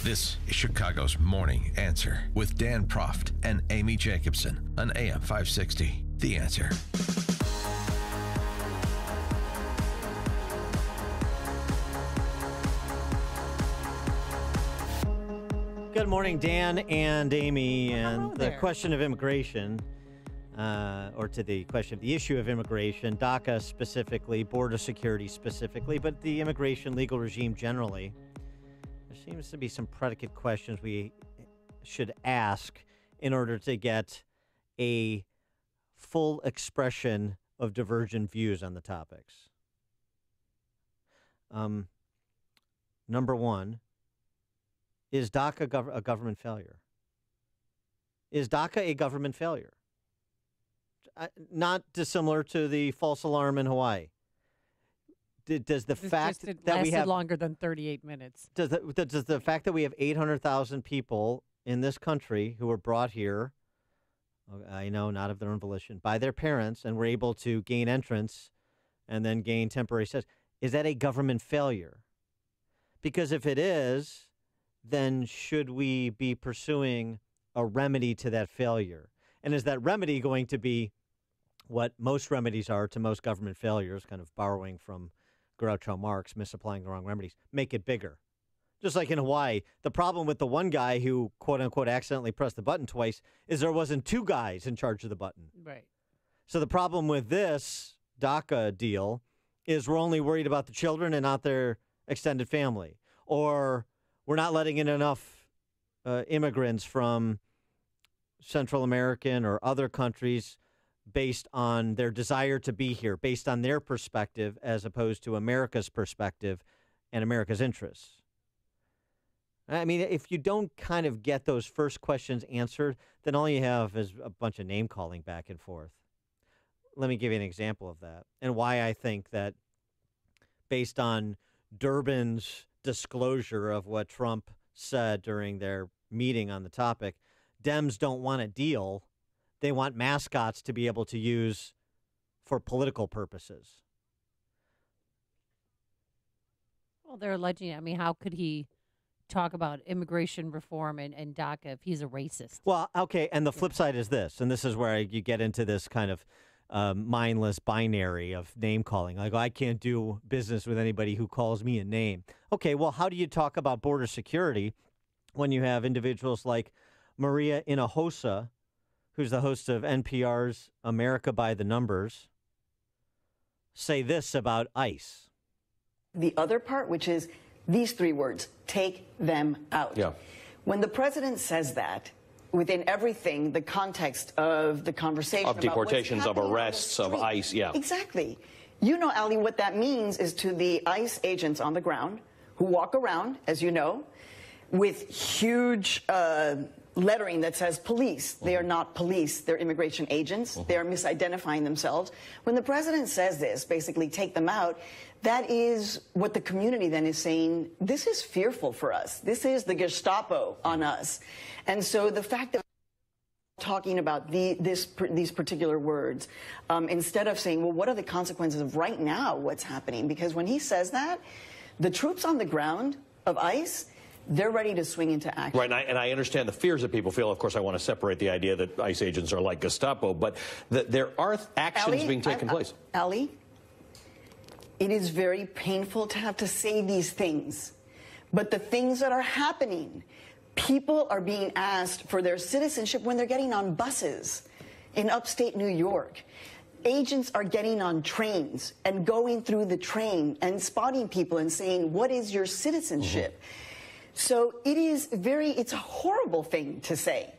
This is Chicago's Morning Answer with Dan Proft and Amy Jacobson on AM 560. The Answer. Good morning, Dan and Amy. And the there. question of immigration, or to the question of the issue of immigration, DACA specifically, border security specifically, but the immigration legal regime generally. There seems to be some predicate questions we should ask in order to get a full expression of divergent views on the topics. Number one, is DACA a government failure? Is DACA a government failure? Not dissimilar to the false alarm in Hawaii. Does the fact that we have longer than 38 minutes? Does the fact that we have 800,000 people in this country who were brought here, I know not of their own volition, by their parents, and were able to gain entrance and then gain temporary status, is that a government failure? Because if it is, then should we be pursuing a remedy to that failure? And is that remedy going to be what most remedies are to most government failures, kind of borrowing from Groucho Marx, misapplying the wrong remedies, make it bigger? Just like in Hawaii, the problem with the one guy who, quote unquote, accidentally pressed the button twice is there wasn't two guys in charge of the button. Right. So the problem with this DACA deal is we're only worried about the children and not their extended family. Or we're not letting in enough immigrants from Central American or other countries based on their desire to be here, based on their perspective, as opposed to America's perspective and America's interests. I mean, if you don't kind of get those first questions answered, then all you have is a bunch of name calling back and forth. Let me give you an example of that and why I think that based on Durbin's disclosure of what Trump said during their meeting on the topic, Dems don't want a deal. They want mascots to be able to use for political purposes. Well, they're alleging, I mean, how could he talk about immigration reform and DACA if he's a racist? Well, okay, and the flip side is this, and this is where you get into this kind of mindless binary of name calling. Like, I can't do business with anybody who calls me a name. Okay, well, how do you talk about border security when you have individuals like Maria Hinojosa, who's the host of NPR's America by the Numbers, say this about ICE? The other part, which is these three words, take them out. Yeah. When the president says that, within everything, the context of the conversation Of deportations, about of what's happening on the arrests, of street. ICE, yeah. Exactly. You know, Ali, what that means is to the ICE agents on the ground who walk around, as you know, with huge lettering that says police. They are not police. They're immigration agents. They are misidentifying themselves. When the president says this, basically take them out, that is what the community then is saying, this is fearful for us. This is the Gestapo on us. And so the fact that talking about these particular words, instead of saying, well, what are the consequences of right now what's happening? Because when he says that, the troops on the ground of ICE, they're ready to swing into action. Right, and I understand the fears that people feel. Of course, I want to separate the idea that ICE agents are like Gestapo, but there are actions being taken place. Ali, it is very painful to have to say these things, but the things that are happening, people are being asked for their citizenship when they're getting on buses in upstate New York. Agents are getting on trains and going through the train and spotting people and saying, what is your citizenship? So it's a horrible thing to say.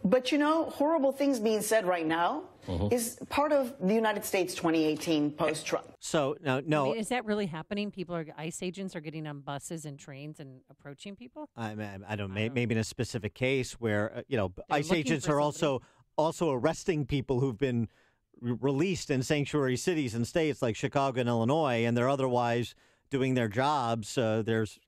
But, you know, horrible things being said right now is part of the United States 2018 post-Trump. So, no. I mean, is that really happening? ICE agents are getting on buses and trains and approaching people? I don't know, maybe in a specific case where, ICE agents are also arresting people who've been released in sanctuary cities and states like Chicago and Illinois, and they're otherwise doing their jobs. There's,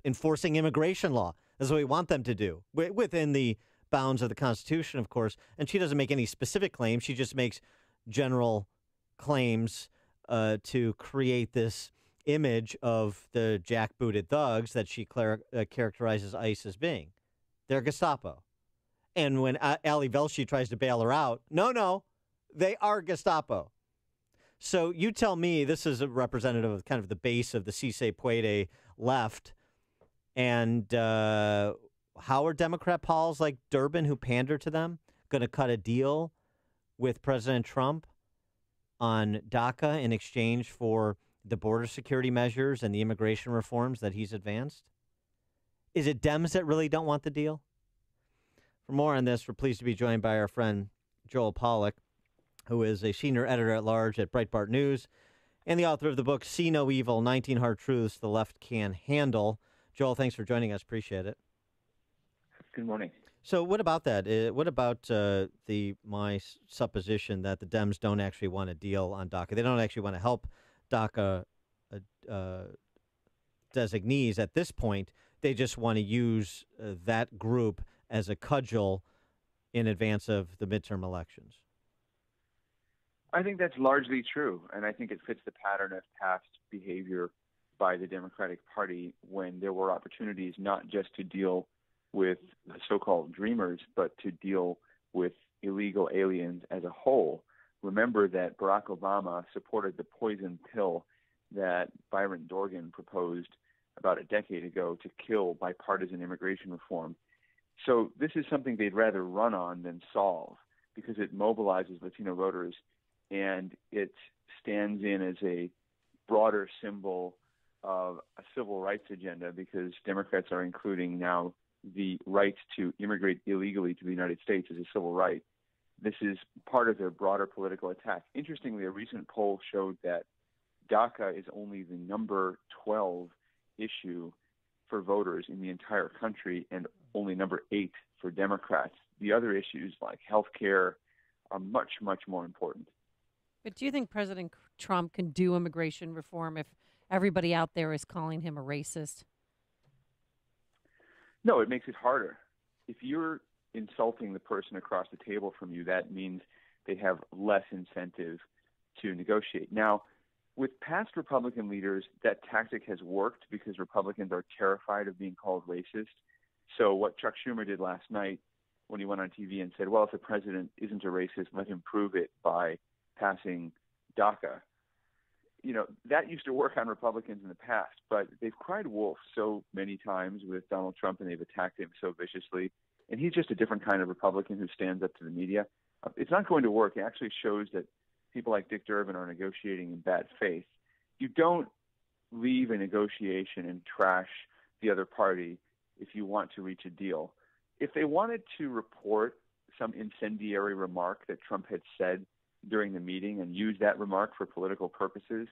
enforcing immigration law. That's what we want them to do within the bounds of the Constitution, of course. And she doesn't make any specific claims. She just makes general claims to create this image of the jackbooted thugs that she characterizes ICE as being. They're Gestapo. And when Ali Velshi tries to bail her out, no, they are Gestapo. So you tell me, this is a representative of kind of the base of the Cisse Puede left. And how are Democrat pals like Durbin, who pander to them, going to cut a deal with President Trump on DACA in exchange for the border security measures and the immigration reforms that he's advanced? Is it Dems that really don't want the deal? For more on this, we're pleased to be joined by our friend Joel Pollak, who is a senior editor-at-large at Breitbart News and the author of the book See No Evil, 19 Hard Truths the Left Can Handle. Joel, thanks for joining us. Appreciate it. Good morning. So what about that? What about my supposition that the Dems don't actually want a deal on DACA? They don't actually want to help DACA designees at this point. They just want to use that group as a cudgel in advance of the midterm elections. I think that's largely true, and I think it fits the pattern of past behavior by the Democratic Party when there were opportunities not just to deal with the so-called dreamers, but to deal with illegal aliens as a whole. Remember that Barack Obama supported the poison pill that Byron Dorgan proposed about a decade ago to kill bipartisan immigration reform. So this is something they'd rather run on than solve because it mobilizes Latino voters and it stands in as a broader symbol of a civil rights agenda because Democrats are including now the right to immigrate illegally to the United States as a civil right. This is part of their broader political attack. Interestingly, a recent poll showed that DACA is only the number 12 issue for voters in the entire country and only number 8 for Democrats. The other issues like health care are much, much more important. But do you think President Trump can do immigration reform if everybody out there is calling him a racist? No, it makes it harder. If you're insulting the person across the table from you, that means they have less incentive to negotiate. Now, with past Republican leaders, that tactic has worked because Republicans are terrified of being called racist. So what Chuck Schumer did last night when he went on TV and said, well, if the president isn't a racist, let him prove it by passing DACA. You know, that used to work on Republicans in the past, but they've cried wolf so many times with Donald Trump and they've attacked him so viciously. And he's just a different kind of Republican who stands up to the media. It's not going to work. It actually shows that people like Dick Durbin are negotiating in bad faith. You don't leave a negotiation and trash the other party if you want to reach a deal. If they wanted to report some incendiary remark that Trump had said during the meeting and use that remark for political purposes,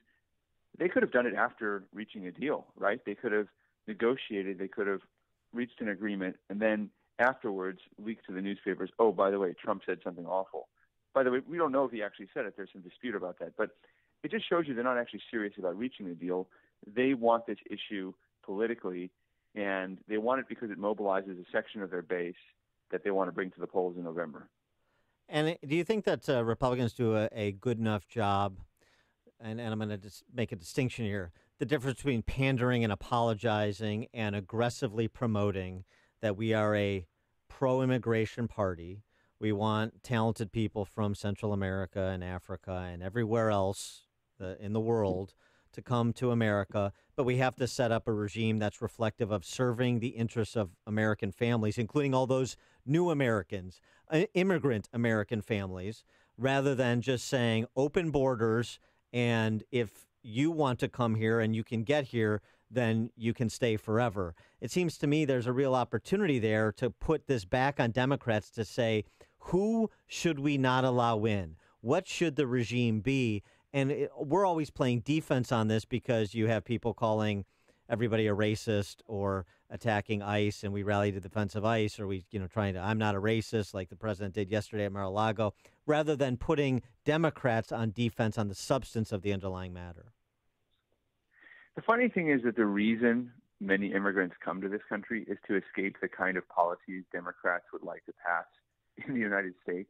they could have done it after reaching a deal, right? They could have negotiated, they could have reached an agreement, and then afterwards leaked to the newspapers, oh, by the way, Trump said something awful. By the way, we don't know if he actually said it. There's some dispute about that. But it just shows you they're not actually serious about reaching a deal. They want this issue politically, and they want it because it mobilizes a section of their base that they want to bring to the polls in November. And do you think that Republicans do a good enough job, and I'm going to just make a distinction here, the difference between pandering and apologizing and aggressively promoting that we are a pro-immigration party? We want talented people from Central America and Africa and everywhere else in the world to come to America, but we have to set up a regime that's reflective of serving the interests of American families, including all those new Americans, immigrant American families, rather than just saying open borders, and if you want to come here and you can get here, then you can stay forever. It seems to me there's a real opportunity there to put this back on Democrats to say, who should we not allow in? What should the regime be? And we're always playing defense on this because you have people calling everybody a racist or attacking ICE, and we rally to the defense of ICE, or we, trying to, I'm not a racist like the president did yesterday at Mar-a-Lago, rather than putting Democrats on defense on the substance of the underlying matter. The funny thing is that the reason many immigrants come to this country is to escape the kind of policies Democrats would like to pass in the United States.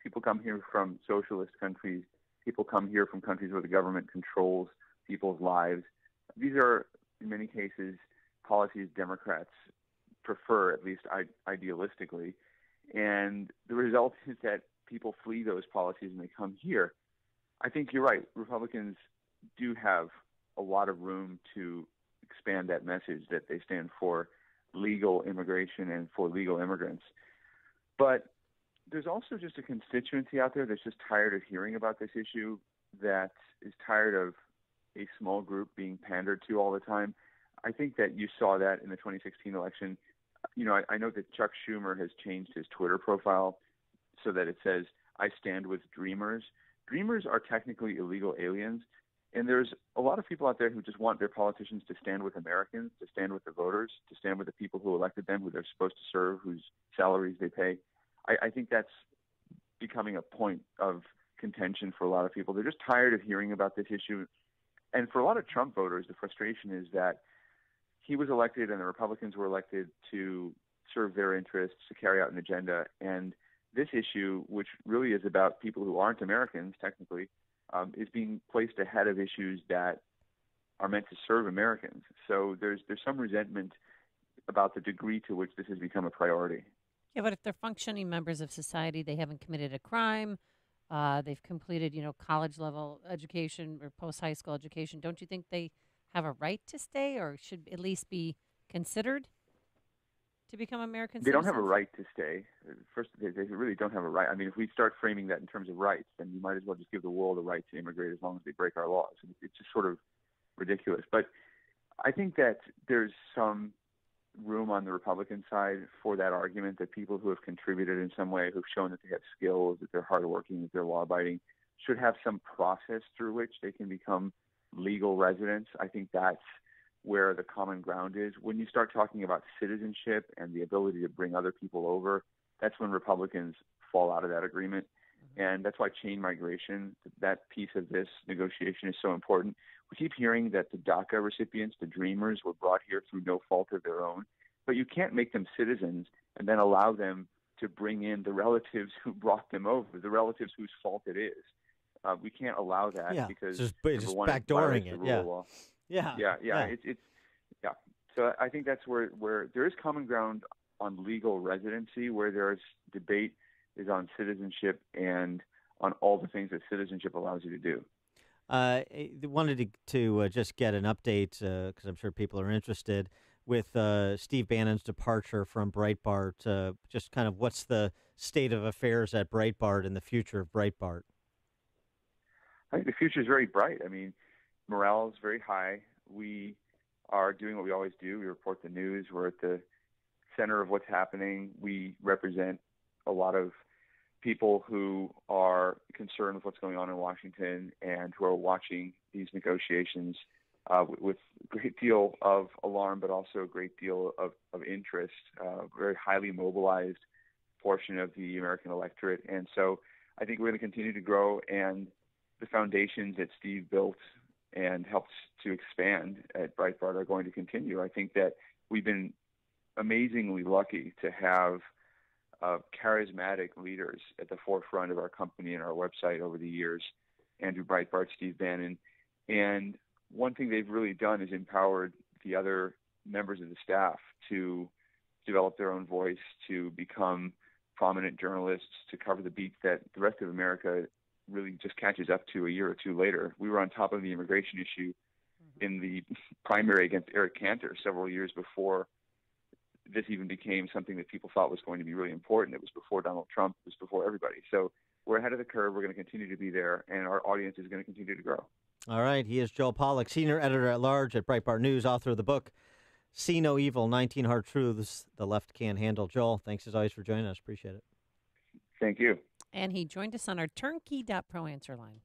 People come here from socialist countries. People come here from countries where the government controls people's lives. these are, in many cases, policies Democrats prefer, at least idealistically. And the result is that people flee those policies and they come here. I think you're right. Republicans do have a lot of room to expand that message that they stand for legal immigration and for legal immigrants. But there's also just a constituency out there that's just tired of hearing about this issue, that is tired of a small group being pandered to all the time. I think that you saw that in the 2016 election. You know, I know that Chuck Schumer has changed his Twitter profile so that it says, "I stand with Dreamers." Dreamers are technically illegal aliens, and there's a lot of people out there who just want their politicians to stand with Americans, to stand with the voters, to stand with the people who elected them, who they're supposed to serve, whose salaries they pay. I think that's becoming a point of contention for a lot of people. They're just tired of hearing about this issue. And for a lot of Trump voters, the frustration is that he was elected and the Republicans were elected to serve their interests, to carry out an agenda. And this issue, which really is about people who aren't Americans, technically, is being placed ahead of issues that are meant to serve Americans. So there's some resentment about the degree to which this has become a priority. Yeah, but if they're functioning members of society, they haven't committed a crime, they've completed, college-level education or post-high school education, don't you think they have a right to stay or should at least be considered to become American citizens? They don't have a right to stay. First, they really don't have a right. I mean, if we start framing that in terms of rights, then you might as well just give the world a right to immigrate as long as they break our laws. It's just sort of ridiculous. But I think that there's some room on the Republican side for that argument, that people who have contributed in some way, who've shown that they have skills, that they're hardworking, that they're law-abiding, should have some process through which they can become legal residents. I think that's where the common ground is. When you start talking about citizenship and the ability to bring other people over, that's when Republicans fall out of that agreement. And that's why chain migration, that piece of this negotiation, is so important. We keep hearing that the DACA recipients, the Dreamers, were brought here through no fault of their own. But you can't make them citizens and then allow them to bring in the relatives who brought them over, the relatives whose fault it is. We can't allow that because it's just one, backdooring it. Yeah. Yeah. So I think that's where there is common ground on legal residency. Where there's debate is on citizenship and on all the things that citizenship allows you to do. I wanted to just get an update because I'm sure people are interested with Steve Bannon's departure from Breitbart. Just kind of what's the state of affairs at Breitbart and the future of Breitbart? I think the future is very bright. I mean, morale is very high. We are doing what we always do. We report the news. We're at the center of what's happening. We represent a lot of people who are concerned with what's going on in Washington and who are watching these negotiations with a great deal of alarm, but also a great deal of interest, very highly mobilized portion of the American electorate. And so I think we're going to continue to grow, and the foundations that Steve built and helped to expand at Breitbart are going to continue. I think that we've been amazingly lucky to have charismatic leaders at the forefront of our company and our website over the years. Andrew Breitbart, Steve Bannon. And one thing they've really done is empowered the other members of the staff to develop their own voice, to become prominent journalists, to cover the beats that the rest of America really just catches up to a year or two later. We were on top of the immigration issue in the primary against Eric Cantor several years before this even became something that people thought was going to be really important. It was before Donald Trump. It was before everybody. So we're ahead of the curve. We're going to continue to be there, and our audience is going to continue to grow. All right. He is Joel Pollak, senior editor-at-large at Breitbart News, author of the book, See No Evil, 19 Hard Truths the Left Can't Handle. Joel, thanks as always for joining us. Appreciate it. Thank you. And he joined us on our turnkey.pro answer line.